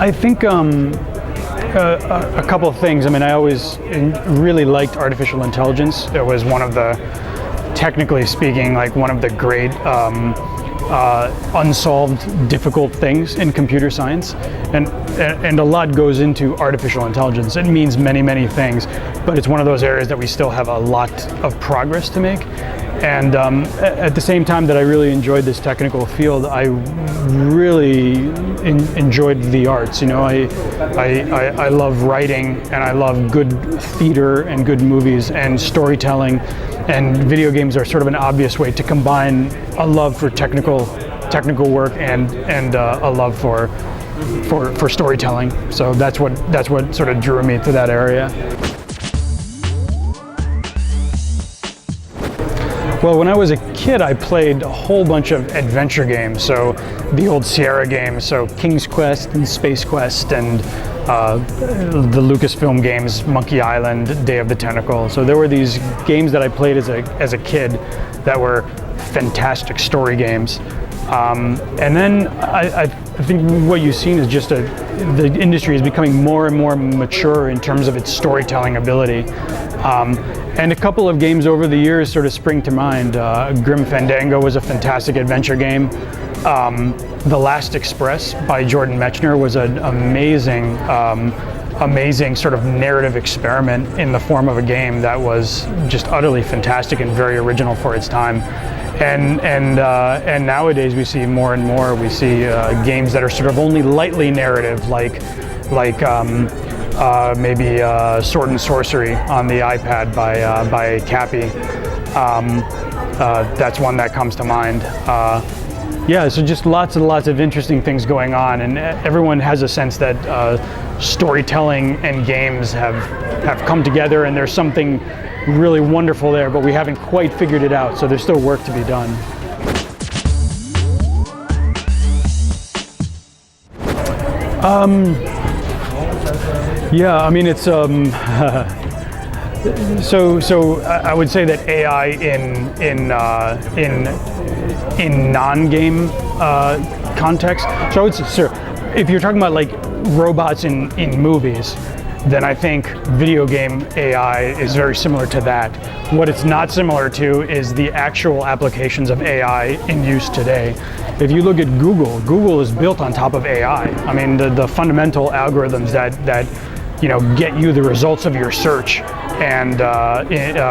I think a couple of things. I mean, I always really liked artificial intelligence. It was one of the, technically speaking, like one of the great unsolved difficult things in computer science, and a lot goes into artificial intelligence. It means many things, but it's one of those areas that we still have a lot of progress to make. And at the same time that I really enjoyed this technical field, I really enjoyed the arts. You know, I love writing, and I love good theater and good movies and storytelling, and video games are sort of an obvious way to combine a love for technical work and a love for storytelling. So that's what sort of drew me to that area. Well, when I was a kid, I played a whole bunch of adventure games. So the old Sierra games, so King's Quest and Space Quest, and the Lucasfilm games, Monkey Island, Day of the Tentacle. So there were these games that I played as a kid that were fantastic story games. And then I think what you've seen is just the industry is becoming more and more mature in terms of its storytelling ability. And a couple of games over the years sort of spring to mind. Grim Fandango was a fantastic adventure game. The Last Express by Jordan Mechner was an amazing sort of narrative experiment in the form of a game that was just utterly fantastic and very original for its time. And nowadays we see more and more. We see games that are sort of only lightly narrative, like maybe Sword and Sorcery on the iPad by Cappy. That's one that comes to mind. Yeah, so just lots and lots of interesting things going on, and everyone has a sense that storytelling and games have come together, and there's something really wonderful there, but we haven't quite figured it out, so there's still work to be done. Yeah, I mean, it's so I would say that AI in non-game context. So I would say, sir, if you're talking about like robots in movies, then I think video game AI is very similar to that. What it's not similar to is the actual applications of AI in use today. If you look at Google is built on top of AI. I mean, the fundamental algorithms that you know get you the results of your search and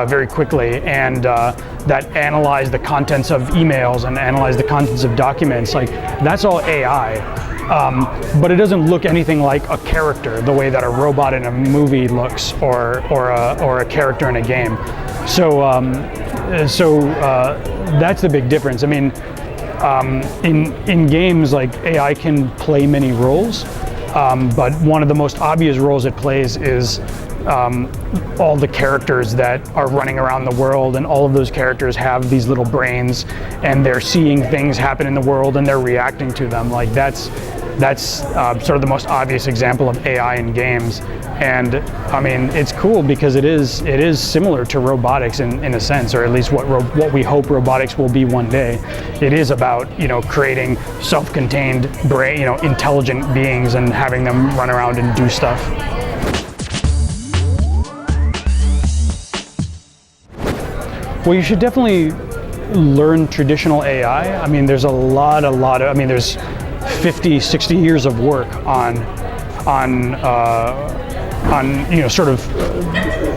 very quickly, and that analyze the contents of emails and analyze the contents of documents, like that's all AI. But it doesn't look anything like a character the way that a robot in a movie looks, or a character in a game. So that's the big difference. I mean, in games, like AI can play many roles, but one of the most obvious roles it plays is all the characters that are running around the world, and all of those characters have these little brains, and they're seeing things happen in the world and they're reacting to them. Like that's sort of the most obvious example of AI in games. And I mean, it's cool because it is similar to robotics in a sense, or at least what we hope robotics will be one day. It is about, you know, creating self-contained brain, you know, intelligent beings and having them run around and do stuff. Well, you should definitely learn traditional AI. I mean, there's a lot of, I mean, there's 50, 60 years of work on you know, sort of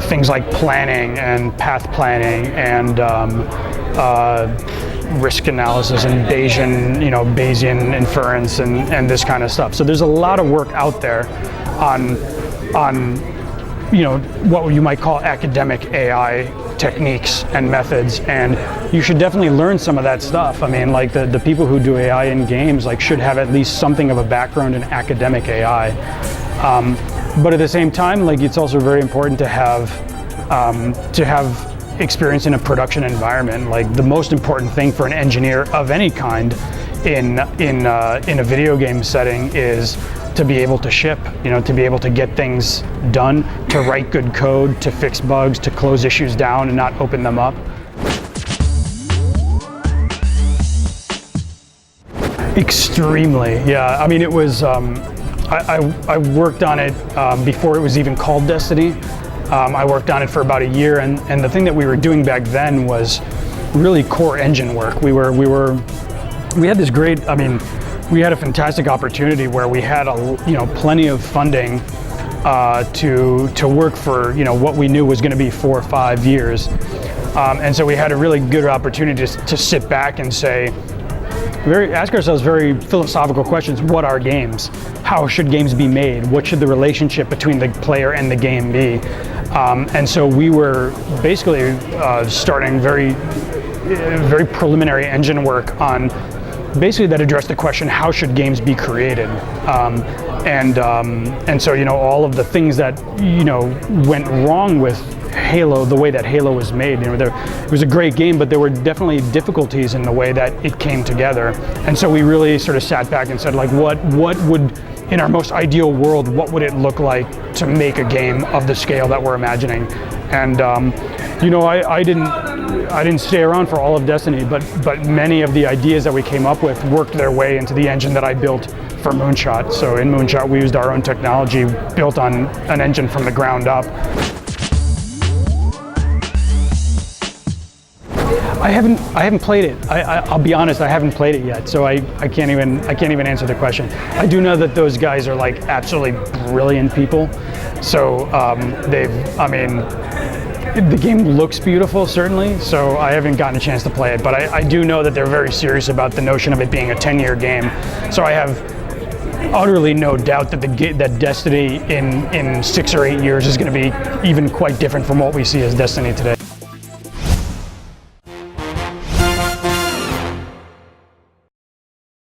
things like planning and path planning and risk analysis and Bayesian inference and this kind of stuff. So there's a lot of work out there on you know, what you might call academic AI techniques and methods, and you should definitely learn some of that stuff. I mean, like the people who do AI in games like should have at least something of a background in academic AI. But at the same time, like it's also very important to have experience in a production environment. Like the most important thing for an engineer of any kind in a video game setting is to be able to ship, you know, to be able to get things done, to write good code, to fix bugs, to close issues down and not open them up. Extremely, yeah. I mean, it was I worked on it before it was even called Destiny. I worked on it for about a year, and the thing that we were doing back then was really core engine work. We had this great, I mean, we had a fantastic opportunity where we had plenty of funding to work for what we knew was going to be 4 or 5 years, and so we had a really good opportunity to sit back and say, ask ourselves very philosophical questions. What are games? How should games be made? What should the relationship between the player and the game be? And so we were basically starting very preliminary engine work on basically that addressed the question, how should games be created? And so all of the things that went wrong with Halo, the way that Halo was made, it was a great game, but there were definitely difficulties in the way that it came together. And so we really sort of sat back and said, like, what would, in our most ideal world, what would it look like to make a game of the scale that we're imagining? And I didn't stay around for all of Destiny, but many of the ideas that we came up with worked their way into the engine that I built for Moonshot. So in Moonshot, we used our own technology built on an engine from the ground up. I haven't played it. I'll be honest, I haven't played it yet, so I can't even answer the question. I do know that those guys are like absolutely brilliant people. So the game looks beautiful, certainly, so I haven't gotten a chance to play it, but I do know that they're very serious about the notion of it being a 10-year game. So I have utterly no doubt that Destiny in 6 or 8 years is going to be even quite different from what we see as Destiny today.